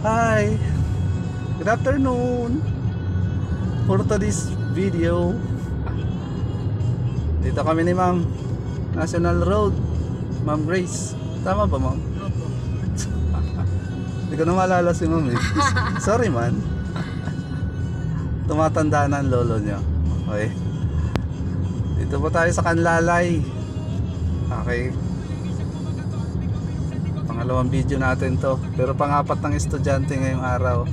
Hi, good afternoon. For today's video, dito kami ni Ma'am, National Road, Ma'am Grace. Tama ba, Ma'am? Opo. Hindi ko na maalala si Ma'am eh. Sorry man. Tumatanda na ang lolo niya. Okay. Dito po tayo sa Canlalay. Okay. Pangalawang video natin to. Pero pang-apat ng estudyante ngayong araw.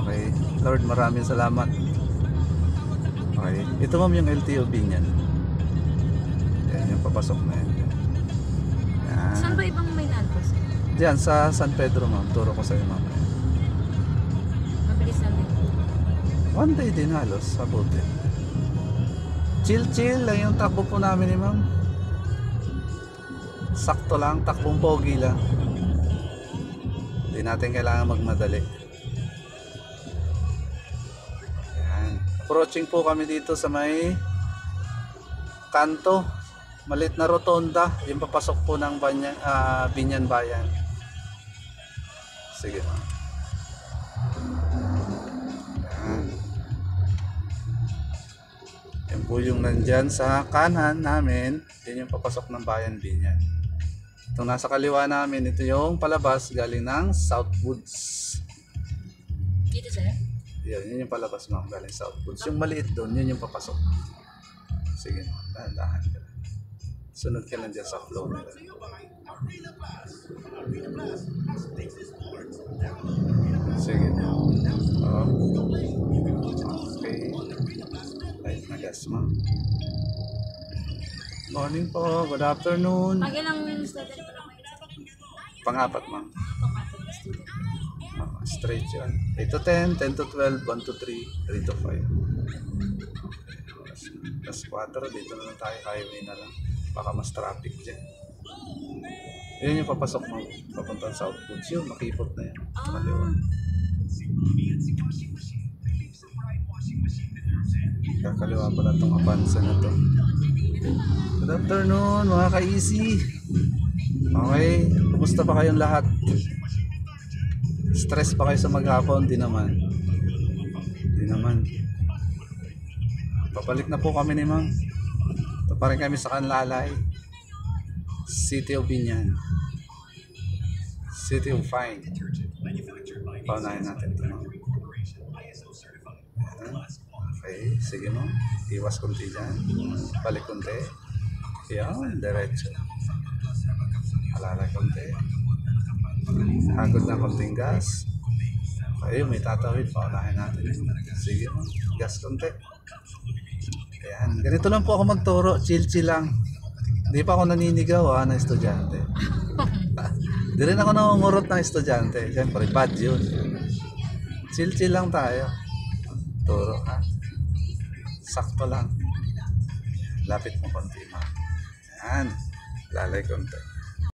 Okay. Lord, maraming salamat. Okay. Ito ma'am yung LTOB niyan. Yan yung papasok na yan. Yan. Saan ba ibang may nalpos? Diyan sa San Pedro ma'am. Turo ko sa iyo ma'am. Mabilis lang din. One day din halos sa bote. Chill lang yung takbo po namin ni ma'am. Sakto lang, takbong pogi lang. Hindi natin kailangan magmadali. Yan. Approaching po kami dito sa may kanto. Malit na rotonda. Yung papasok po ng Binyan Bayan. Sige ma'am. Yan po yung nandyan sa kanan namin. Yan yung papasok ng Bayan Binyan. Itong nasa kaliwa namin, ito yung palabas galing ng Southwoods. Dito sir? Yun yung palabas ma'am galing Southwoods. Yung maliit doon, yun yung papasok. Sige ma'am, dahan-dahan ka lang. Sunod ka lang dyan sa flow nila. Sige ma'am. Okay. Light na gas ma'am. Morning po, good afternoon. Pag ilang student pa lang kayo? Pang-apat ma'am. Pang-apat na student. Straight yan. 8 to 10, 10 to 12, 1 to 3, 3 to 5. Plus 4, dito na lang tayo, highway na lang. Baka mas traffic dyan. Yun yung papasok mo, papuntang Southwoods. Yun, makipot na yan. Kaliwa. Kakaliwa pala itong apansa na to. Good afternoon mga ka-easy. Okay, kumusta pa kayong lahat? Stress pa kayo sa maghapon? Di naman. Di naman. Papalik na po kami ni ma'am. Ito pa rin kami sa Canlalay, City of Binyan, City of Fine. Paunahin natin ito ma'am. Okay, sige ma'am. Iwas konti dyan. Balik konti. Yan, diretso. Alalay konti. Hagod na konting gas. Okay, may tatawid. Paunahin natin. Sige ma'am. Gas konti. Ayan. Ganito lang po ako magturo. Chill lang. Hindi pa ako naninigaw na estudyante. Hindi rin ako nangungurot ng estudyante. Siyempre, bad yun. Chill lang tayo. Turo ha. Sakto lang. Lapit mo konti ma'am. Ayan. Lalay konti.